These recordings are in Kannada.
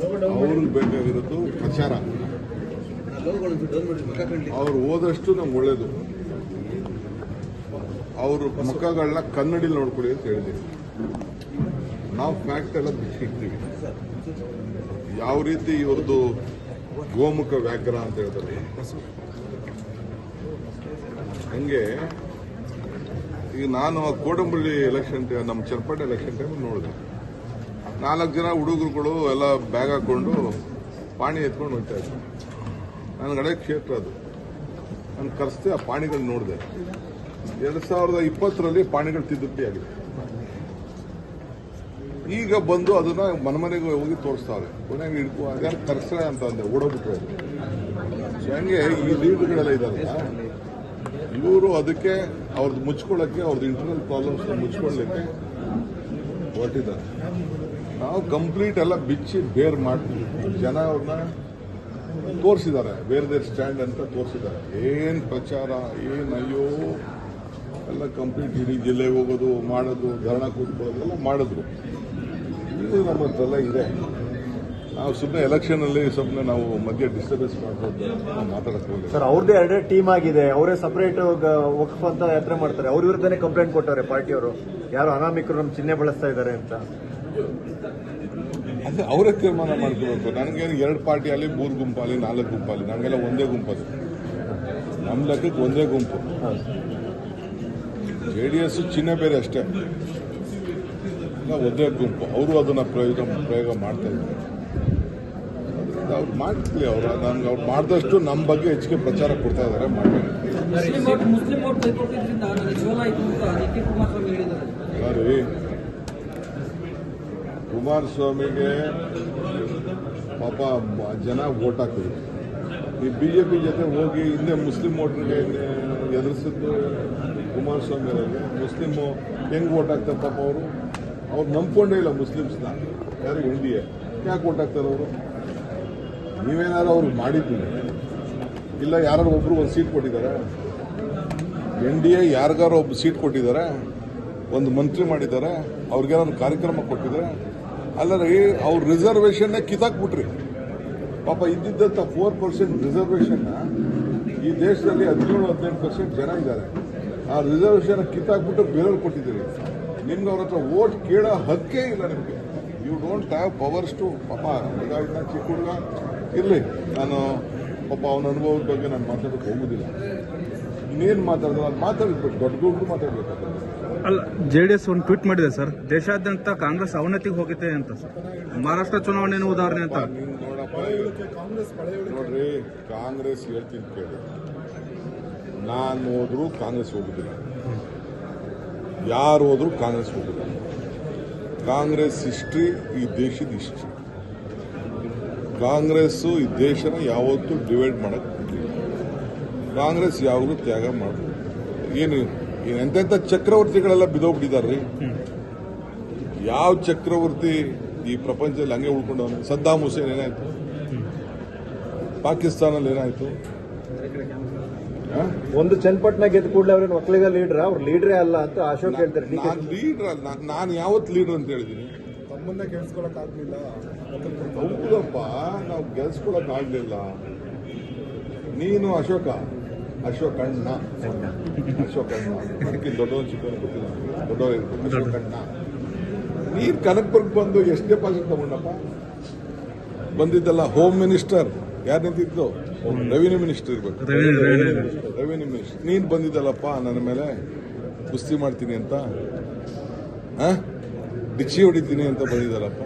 ಅವ್ರಿಗೆ ಬೇಕಾಗಿರೋದು ಪ್ರಚಾರ. ಅವ್ರು ಹೋದಷ್ಟು ನಮ್ಗೆ ಒಳ್ಳೇದು. ಅವ್ರ ಮುಖಗಳನ್ನ ಕನ್ನಡಿಲಿ ನೋಡ್ಕೊಳ್ಳಿ ಅಂತ ಹೇಳಿದ್ದೀವಿ. ನಾವು ಫ್ಯಾಕ್ಟ್ ಎಲ್ಲ ಬಿಚ್ಚಿಡ್ತೀವಿ. ಯಾವ ರೀತಿ ಇವ್ರದ್ದು ಗೋಮುಖ ವ್ಯಾಘ್ರ ಅಂತ ಹೇಳ್ತಾರೆ, ಹಂಗೆ ಈಗ ನಾನು ಕೋಡಂಬಳ್ಳಿ ಎಲೆಕ್ಷನ್ ನಮ್ಮ ಚನ್ನಪಟ್ಟಣ ಎಲೆಕ್ಷನ್ ಟೈಮ್ ನೋಡಿದೆ. 4 ಜನ ಹುಡುಗರುಗಳು ಎಲ್ಲ ಬ್ಯಾಗ್ ಹಾಕೊಂಡು ಪಾಣಿ ಎತ್ಕೊಂಡು ಹೋಗ್ತಾ ಇದ್ರು. ನನ್ನ ಹಳೆ ಕ್ಷೇತ್ರ ಅದು. ನಾನು ಕರೆಸ್ತೆ ಆ ಪಾಣಿಗಳು ನೋಡಿದೆ. 2020ರಲ್ಲಿ ಪಾಣಿಗಳು ತಿದ್ದುಪಡಿ ಆಗಿದೆ. ಈಗ ಬಂದು ಅದನ್ನ ಮನೆಗೆ ಹೋಗಿ ತೋರಿಸ್ತಾರೆ. ಕೊನೆಗೆ ಹಿಡ್ಕೊ ಕರ್ಸ್ರೆ ಅಂತ ಅಂದೆ, ಓಡೋಗ್ಬಿಟ್ರೆ. ಸೊ ಹಂಗೆ ಈ ಲೀಡ್ಗಳೆಲ್ಲ ಇದಾರಲ್ಲ, ಇವರು ಅದಕ್ಕೆ ಅವ್ರದ್ದು ಮುಚ್ಕೊಳ್ಳೋಕ್ಕೆ, ಅವ್ರದ್ದು ಇಂಟರ್ನಲ್ ಪ್ರಾಬ್ಲಮ್ಸ್ ಮುಚ್ಕೊಳ್ಳಲಿಕ್ಕೆ ಹೊರಟಿದ್ದಾರೆ. ನಾವು ಕಂಪ್ಲೀಟ್ ಎಲ್ಲ ಬಿಚ್ಚಿ ಬೇರ್ ಮಾಡ್ತೀವಿ. ಜನ ಅವ್ರನ್ನ ತೋರಿಸಿದ್ದಾರೆ, ಬೇರೆ ಸ್ಟ್ಯಾಂಡ್ ಅಂತ ತೋರಿಸಿದ್ದಾರೆ. ಏನ್ ಪ್ರಚಾರ, ಏನ್ ಅಯ್ಯೋ ಎಲ್ಲ ಕಂಪ್ಲೀಟ್ ಇಡೀ ಜಿಲ್ಲೆಗೆ ಹೋಗೋದು, ಮಾಡೋದು, ಧರಣ ಕೂತ್ಕೊಳ್ಳೋದೆಲ್ಲ ಮಾಡಿದ್ರು. ಇದು ನಮ್ಮ ಹತ್ರ ಇದೆ. ನಾವು ಸುಮ್ಮನೆ ಎಲೆಕ್ಷನ್ ಅಲ್ಲಿ ಸುಮ್ಮನೆ ನಾವು ಮಧ್ಯೆ ಡಿಸ್ಟರ್ಬೆನ್ಸ್ ಮಾಡ್ಬೋದು, ನಾವು ಮಾತಾಡಕ್ ಹೋಗಿಲ್ಲ ಸರ್. ಅವ್ರದ್ದೇ ಎರಡೇ ಟೀಮ್ ಆಗಿದೆ, ಅವರೇ ಸಪರೇಟ್ ವಕ್ಫ್ ಅಂತ ಯಾತ್ರೆ ಮಾಡ್ತಾರೆ. ಅವ್ರ ವಿರುದ್ಧನೇ ಕಂಪ್ಲೇಂಟ್ ಕೊಟ್ಟವ್ರೆ ಪಾರ್ಟಿಯವರು, ಯಾರು ಅನಾಮಿಕರು ನಮ್ಮ ಚಿಹ್ನೆ ಬಳಸ್ತಾ ಇದ್ದಾರೆ ಅಂತ. ಅದೇ ಅವರೇ ತೀರ್ಮಾನ ಮಾಡ್ಕೋಬೇಕು. ನನಗೇನು 2 ಪಾರ್ಟಿಯಲ್ಲಿ 3 ಗುಂಪಾಲಿ 4 ಗುಂಪಾಲಿ, ನಮಗೆಲ್ಲ ಒಂದೇ ಗುಂಪದು. ನಮ್ಮ ಲೆಕ್ಕಕ್ಕೆ ಒಂದೇ ಗುಂಪು. JDS ಚಿಹ್ನೆ ಬೇರೆ ಅಷ್ಟೇ, ಒಂದೇ ಗುಂಪು. ಅವರು ಅದನ್ನ ಪ್ರಯೋಗ ಮಾಡ್ತಾ ಇದ್ದಾರೆ. ಅವ್ರು ಮಾಡ್ತೀವಿ. ನನ್ಗೆ ಅವ್ರು ಮಾಡಿದಷ್ಟು ನಮ್ಮ ಬಗ್ಗೆ ಹೆಚ್ಚಿಗೆ ಪ್ರಚಾರ ಕೊಡ್ತಾ ಇದ್ದಾರೆ. ಮಾಡಿ ಕುಮಾರಸ್ವಾಮಿಗೆ ಪಾಪ ಜನ ವೋಟ್ ಹಾಕಿದ್ರು. ಈ ಬಿಜೆಪಿ ಜೊತೆ ಹೋಗಿ ಹಿಂದೆ ಮುಸ್ಲಿಂ ವೋಟ್ರಿಗೆ ಎದುರಿಸಿದ್ದು ಕುಮಾರಸ್ವಾಮಿ ಅವರಿಗೆ. ಮುಸ್ಲಿಂ ಹೆಂಗ್ ವೋಟ್ ಹಾಕ್ತಾರೆ ಪಾಪ ಅವ್ರು ನಂಬ್ಕೊಂಡೇ ಇಲ್ಲ ಮುಸ್ಲಿಮ್ಸ್ನ. ಯಾರು NDA ಯಾಕೆ ವೋಟ್ ಹಾಕ್ತಾರೆ ಅವರು? ನೀವೇನಾದ್ರು ಅವ್ರಿಗೆ ಮಾಡಿದ್ದೀವಿ ಇಲ್ಲ? ಯಾರು ಒಬ್ರು ಒಂದು ಸೀಟ್ ಕೊಟ್ಟಿದ್ದಾರೆ? NDA ಯಾರಿಗಾರು ಒಬ್ಬ ಸೀಟ್ ಕೊಟ್ಟಿದ್ದಾರೆ, ಒಂದು ಮಂತ್ರಿ ಮಾಡಿದ್ದಾರೆ, ಅವ್ರಿಗೇನಾದ್ರು ಕಾರ್ಯಕ್ರಮ ಕೊಟ್ಟಿದ್ದಾರೆ? ಅಲ್ಲರಿ, ಅವ್ರ ರಿಸರ್ವೇಷನ್ನೇ ಕಿತ್ತಾಕ್ಬಿಟ್ರಿ. ಪಾಪ ಇದ್ದಿದ್ದಂಥ 4% ರಿಸರ್ವೇಷನ್ನ ಈ ದೇಶದಲ್ಲಿ 17-18% ಜನ ಇದ್ದಾರೆ. ಆ ರಿಸರ್ವೇಷನ್ ಕಿತ್ತಾಕ್ಬಿಟ್ಟು ಬೇರೆಯವ್ರು ಕೊಟ್ಟಿದ್ದೀರಿ. ನಿಮ್ಗೆ ಅವ್ರ ಹತ್ರ ವೋಟ್ ಕೇಳೋ ಹಕ್ಕೇ ಇಲ್ಲ ನಿಮಗೆ. You don't have powers to. ಪಾಪ ಹುಡುಗ ಇದ್ದ ಚಿಕ್ಕ ಹುಡುಗ ಇರಲಿ, ನಾನು ಪಾಪ ಅವನ ಅನುಭವದ ಬಗ್ಗೆ ನಾನು ಮಾತಾಡೋಕೆ ಹೋಗುದಿಲ್ಲ. ಇನ್ನೇನು ಮಾತಾಡಿದ್ರೆ ನಾನು ಮಾತಾಡಬೇಕು, ದೊಡ್ಡ ಗುಡ್ಡು ಮಾತಾಡಬೇಕಾದ್ರೆ. ಅಲ್ಲ, JDS ಒಂದು ಟ್ವೀಟ್ ಮಾಡಿದೆ ಸರ್, ದೇಶಾದ್ಯಂತ ಕಾಂಗ್ರೆಸ್ ಅವನತಿಗೆ ಹೋಗಿದೆ ಅಂತ ಸರ್. ಮಹಾರಾಷ್ಟ್ರ ಚುನಾವಣೆ ಉದಾಹರಣೆ ಅಂತ. ನೋಡ್ರಿ, ಕಾಂಗ್ರೆಸ್ ಹೇಳ್ತೀನಿ ಕೇಳಿ, ನಾನು ಹೋದ್ರು ಕಾಂಗ್ರೆಸ್ ಹೋಗುದಿಲ್ಲ, ಯಾರು ಹೋದ್ರು ಕಾಂಗ್ರೆಸ್ ಹೋಗುದಿಲ್ಲ. ಕಾಂಗ್ರೆಸ್ ಹಿಸ್ಟ್ರಿ ಈ ದೇಶದ ಹಿಸ್ಟ್ರಿ. ಕಾಂಗ್ರೆಸ್ಸು ಈ ದೇಶನ ಯಾವತ್ತೂ ಡಿವೈಡ್ ಮಾಡಕ್ ಬಿಟ್ಟಿಲ್ಲ. ಕಾಂಗ್ರೆಸ್ ಯಾವಾಗಲೂ ತ್ಯಾಗ ಮಾಡಬೇಕು. ಏನು ಎಂತೆಂಥ ಚಕ್ರವರ್ತಿಗಳೆಲ್ಲ ಬಿದ್ದೋಗ್ಬಿಟ್ಟಿದಾರ್ರಿ. ಯಾವ ಚಕ್ರವರ್ತಿ ಈ ಪ್ರಪಂಚದಲ್ಲಿ ಹಂಗೆ ಉಳ್ಕೊಂಡವನು? ಸದ್ದಾಮ್ ಹುಸೇನ್ ಏನಾಯ್ತು? ಪಾಕಿಸ್ತಾನಲ್ಲಿ ಏನಾಯ್ತು? ಒಂದು ಚನ್ನಪಟ್ಟಣ ಗೆದ್ದ ಕೂಡಲೇ ಅವ್ರೇನು ಒಕ್ಕಲಿಗ ಲೀಡರ್? ಅವ್ರ ಲೀಡರೇ ಅಲ್ಲ ಅಂತ ಅಶೋಕ್ ಹೇಳ್ತಾರೆ. ನಾನು ಲೀಡರ್ ಅಲ್ಲ, ನಾನು ಯಾವತ್ತು ಲೀಡರ್ ಅಂತ ಹೇಳಿದ್ದೀನಿ? ತಮ್ಮನ್ನ ಗೆಲ್ಸ್ಕೊಳಕ್ ಆಗ್ಲಿಲ್ಲ. ಹೌದಪ್ಪ, ನಾವು ಗೆಲ್ಸ್ಕೊಳಕ್ ಆಗ್ಲಿಲ್ಲ. ನೀನು ಅಶೋಕಣ್ಣ ಅದಕ್ಕೆ ದೊಡ್ಡವನ್ ಚಿಕ್ಕವನು ಗೊತ್ತಿಲ್ಲ, ದೊಡ್ಡವರು ಇರ್ಬೇಕು. ಅಶೋಕಣ್ಣ, ನೀನ್ ಕನಕಪುರಕ್ಕೆ ಬಂದು ಎಷ್ಟು ಡೆಪಾಸಿಟ್ ತಗೊಂಡಪ್ಪ? ಬಂದಿದ್ದಲ್ಲ ಹೋಮ್ ಮಿನಿಸ್ಟರ್, ಯಾರು ನಿಂತಿದ್ದು? ರೆವಿನ್ಯೂ ಮಿನಿಸ್ಟರ್ ಇರ್ಬೇಕು. ರೆವಿನ್ಯೂ ಮಿನಿಸ್ಟರ್ ನೀನ್ ಬಂದಿದ್ದಲ್ಲಪ್ಪ ನನ್ನ ಮೇಲೆ ಕುಸ್ತಿ ಮಾಡ್ತೀನಿ ಅಂತ, ಡಿಚ್ಚಿ ಹೊಡಿತೀನಿ ಅಂತ ಬಂದಿದ್ದಲ್ಲಪ್ಪ.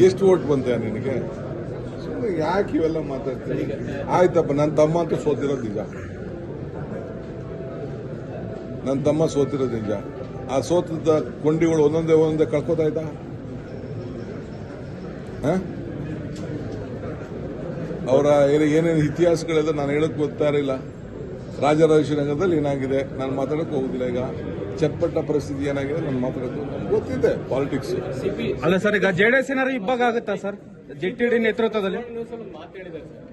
ಎಷ್ಟು ಓಟ್ ಬಂತ ನಿನಗೆ? ಸುಮ್ಮನೆ ಯಾಕೆ ಇವೆಲ್ಲ ಮಾತಾಡ್ತೀನಿ? ಆಯ್ತಪ್ಪ, ನನ್ನ ತಮ್ಮ ಅಂತೂ ಸೋತಿರೋದು ನಿಜ. ನನ್ನ ತಮ್ಮ ಸೋತಿರೋದು ನಿಜ. ಆ ಸೋತದ ಕೊಂಡಿಗಳು ಒಂದೊಂದೇ ಕಳ್ಕೋತಾ ಇದ್ದ. ಅವರ ಏನೇನು ಇತಿಹಾಸಗಳೆಲ್ಲ ನಾನು ಹೇಳಕ್ ಗೊತ್ತಾ ಇರಲಿಲ್ಲ. ರಾಜರಾಜೇಶ್ವರಿ ಏನಾಗಿದೆ ನಾನು ಮಾತಾಡಕ್ಕೆ ಹೋಗುದಿಲ್ಲ. ಈಗ ಚಟ್ಪಟ್ಟ ಪರಿಸ್ಥಿತಿ ಏನಾಗಿದೆ ನಾನು ಮಾತಾಡಕ್ಕೆ ಗೊತ್ತಿದೆ. ಪಾಲಿಟಿಕ್ಸ್ ಅಲ್ಲ ಸರ್, ಈಗ JDS ಏನಾದ್ರು ಇಬ್ಬಾಗ ಆಗುತ್ತಾ ಸರ್? JTD ನೇತೃತ್ವದಲ್ಲಿ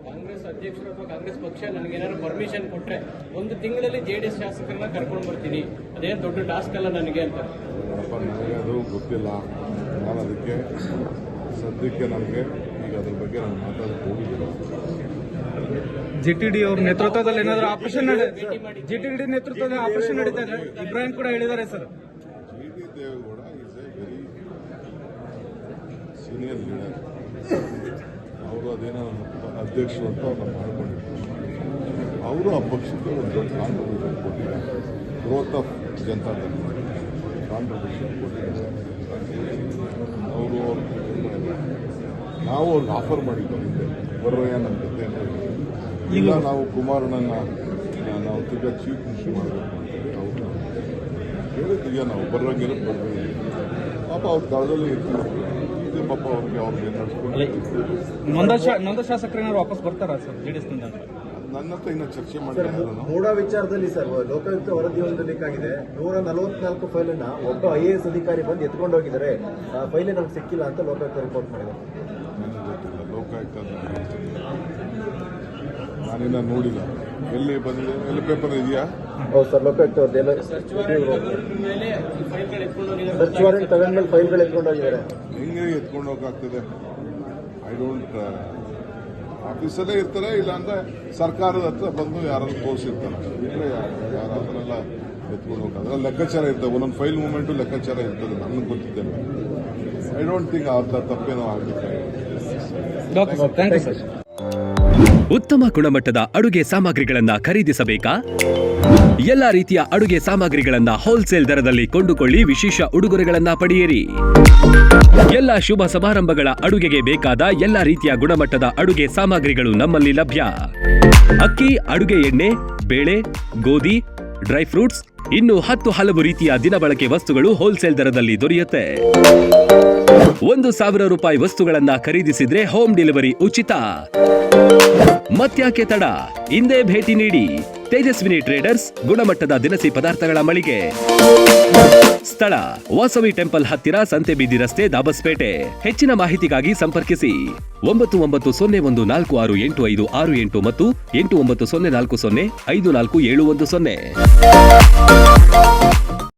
ಕಾಂಗ್ರೆಸ್ ಅಧ್ಯಕ್ಷರು ಅಥವಾ ಕಾಂಗ್ರೆಸ್ ಪಕ್ಷ ನನಗೇನಾದ್ರು ಪರ್ಮಿಷನ್ ಕೊಟ್ರೆ 1 ತಿಂಗಳಲ್ಲಿ JDS ಶಾಸಕರನ್ನ ಕರ್ಕೊಂಡು ಬರ್ತೀನಿ, ಅದೇನು ದೊಡ್ಡ ಟಾಸ್ಕ್ ಅಲ್ಲ ನನಗೆ ಅಂತ. ನನಗೆ ಅದು ಗೊತ್ತಿಲ್ಲ. ನಾನು ಅದಕ್ಕೆ ಸದ್ಯಕ್ಕೆ ನಮಗೆ ಈಗ ಅದ್ರ ಬಗ್ಗೆ ನಾನು ಮಾತಾಡಕ್ಕೆ ಹೋಗಿಲ್ಲ. ಜಿಟಿಡಿ ಅವ್ರ ನೇತೃತ್ವದಲ್ಲಿ ಏನಾದರೂ ಆಪರೇಷನ್ ಜಿಟಿಡಿ ನೇತೃತ್ವದಲ್ಲಿ ಆಪರೇಷನ್ ನಡೀತಾ ಇದೆ. ಇಬ್ರಾಹಿಂ ಕೂಡ ಹೇಳಿದ್ದಾರೆ sir. G T Deve Gowda is a very senior leader. ಅವರು ಅದೇನೋ ಅಧ್ಯಕ್ಷರು ಅಂತ ಅವ್ರನ್ನ ಮಾಡ್ಕೊಂಡಿದ್ದಾರೆ. ಅವರು ಆ ಪಕ್ಷಕ್ಕೆ ಒಂದು ದೊಡ್ಡ ಕಾಂಟ್ರಿಬ್ಯೂಷನ್ ಕೊಟ್ಟಿದ್ದಾರೆ. ಗ್ರೋತ್ ಆಫ್ ಜನತಾದಳ ಕಾಂಟ್ರಿಬ್ಯೂಷನ್ ಕೊಟ್ಟಿದ್ದಾರೆ. ಅವರು ನಾವು ಅವ್ರಿಗೆ ಆಫರ್ ಮಾಡಿದ್ದೀವಿ ಹಿಂದೆ ಬರ್ರಯ್ಯ ನಮ್ಮ ಜೊತೆ ಅಂತ ಹೇಳಿ. ಇಲ್ಲ ನಾವು ಕುಮಾರಣ್ಣನ ನಾವು ತಿರ್ಗಾ ಚೀಫ್ ಮಿನಿಸ್ಟರ್ ಮಾಡಬೇಕು ಅಂತೇಳಿ ಅವ್ರನ್ನ ಹೇಳಿದ್ದೀವಿ. ನಾವು ಬರ್ರಂಗಿರೋ ಬರ್ರಿ ಪಾಪ ಅವ್ರ ದಳದಲ್ಲಿ ಇರ್ತೀವಿ. ಪಾಪ ಅವ್ರಿಗೆ ನಡ್ಸ್ಕೊಂಡು ನೊಂದ ಶಾಸಕರೇನಾದ್ರು ವಾಪಸ್ ಬರ್ತಾರಾ ಸರ್ ಜೆಡಿಎಸ್ನಿಂದ? ನನ್ನ ಹತ್ರ ಇನ್ನೂ ಚರ್ಚೆ ಮಾಡಿಲ್ಲ. ಮೂಡ ವಿಚಾರದಲ್ಲಿ ಸರ್ ಲೋಕಾಯುಕ್ತ ವರದಿಯೊಂದು ಲೀಕ್ ಆಗಿದೆ. 144 ಫೈಲನ್ನ ಒಬ್ಬ IAS ಅಧಿಕಾರಿ ಬಂದು ಎತ್ಕೊಂಡು ಹೋಗಿದ್ದಾರೆ. ಆ ಫೈಲೇ ನಮ್ಗೆ ಸಿಕ್ಕಿಲ್ಲ ಅಂತ ಲೋಕಾಯುಕ್ತ ರಿಪೋರ್ಟ್ ಮಾಡಿದೆ. ನನಗೆ ಗೊತ್ತಿಲ್ಲ. ಲೋಕಾಯುಕ್ತ ನಾನಿನ್ನ ನೋಡಿಲ್ಲ. ಎಲ್ಲಿ ಬಂದಿದೆ? ಎಲ್ಲಿ ಪೇಪರ್ ಇದೆಯಾ? ಹೌದು ಸರ್, ಲೋಕಾಯುಕ್ತ ಅವ್ರದ್ದೆಲ್ಲ ಸರ್ಚ್ ವಾರೆಂಟ್ ಮೇಲೆ ಫೈಲ್ಗಳು ಎತ್ಕೊಂಡು ಹೋಗಿದ್ದಾರೆ. ಸರ್ಚ್ ವಾರೆಂಟ್ ತಗೊಂಡ್ಮೇಲೆ ಫೈಲ್ಗಳು ಎತ್ಕೊಂಡು ಹೋಗಿದ್ದಾರೆ. ಹೆಂಗೆ ಎತ್ಕೊಂಡು ಹೋಗಕ್ಕಾಗ್ತದೆ? ಐ ಡೋಂಟ್ ಆಫೀಸಲ್ಲೇ ಇರ್ತಾರೆ, ಇಲ್ಲಾಂದ್ರೆ ಸರ್ಕಾರದ ಹತ್ರ ಬಂದು ಯಾರಾದ್ರು ತೋರಿಸಿರ್ತಾರೆ. ಬಿಟ್ಟರೆ ಯಾರಾದ್ರೆಲ್ಲ ಎತ್ಕೊಂಡು ಹೋಗೋದು ಅದ್ರಲ್ಲಿ ಲೆಕ್ಕಾಚಾರ ಇರ್ತದೆ. ಒಂದೊಂದು ಫೈಲ್ ಮೂಮೆಂಟು ಲೆಕ್ಕಾಚಾರ ಇರ್ತದೆ. ನನಗೆ ಗೊತ್ತಿದ್ದೇನೆ. ಐ ಡೋಂಟ್ ಥಿಂಕ್ ಅರ್ಥ ತಪ್ಪೇನೋ ಆಗಬೇಕಾಗಿದೆ. Okay sir, thank you sir. ಉತ್ತಮ ಗುಣಮಟ್ಟದ ಅಡುಗೆ ಸಾಮಗ್ರಿಗಳನ್ನ ಖರೀದಿಸಬೇಕಾ? ಎಲ್ಲ ರೀತಿಯ ಅಡುಗೆ ಸಾಮಗ್ರಿಗಳನ್ನ ಹೋಲ್ಸೇಲ್ ದರದಲ್ಲಿ ಕೊಂಡುಕೊಳ್ಳಿ, ವಿಶೇಷ ಉಡುಗೊರೆಗಳನ್ನ ಪಡೆಯಿರಿ. ಎಲ್ಲ ಶುಭ ಸಮಾರಂಭಗಳ ಅಡುಗೆಗೆ ಬೇಕಾದ ಎಲ್ಲ ರೀತಿಯ ಗುಣಮಟ್ಟದ ಅಡುಗೆ ಸಾಮಗ್ರಿಗಳು ನಮ್ಮಲ್ಲಿ ಲಭ್ಯ. ಅಕ್ಕಿ, ಅಡುಗೆ ಎಣ್ಣೆ, ಬೇಳೆ, ಗೋಧಿ, ಡ್ರೈ ಫ್ರೂಟ್ಸ್, ಇನ್ನು 10 ಹಲವು ರೀತಿಯ ದಿನಬಳಕೆ ವಸ್ತುಗಳು ಹೋಲ್ಸೇಲ್ ದರದಲ್ಲಿ ದೊರೆಯುತ್ತೆ. 1,000 ರೂಪಾಯಿ ವಸ್ತುಗಳನ್ನ ಖರೀದಿಸಿದ್ರೆ ಹೋಮ್ ಡೆಲಿವರಿ ಉಚಿತ. ಮತ್ಯಾಕೆ ತಡ? ಇಂದೇ ಭೇಟಿ ನೀಡಿ. ತೇಜಸ್ವಿನಿ ಟ್ರೇಡರ್ಸ್, ಗುಣಮಟ್ಟದ ದಿನಸಿ ಪದಾರ್ಥಗಳ ಮಳಿಗೆ. ಸ್ಥಳ ವಾಸವಿ ಟೆಂಪಲ್ ಹತ್ತಿರ, ಸಂತೆಬೀದಿ ರಸ್ತೆ, ದಾಬಸ್ಪೇಟೆ. ಹೆಚ್ಚಿನ ಮಾಹಿತಿಗಾಗಿ ಸಂಪರ್ಕಿಸಿ 9901468568 ಮತ್ತು 8904054710.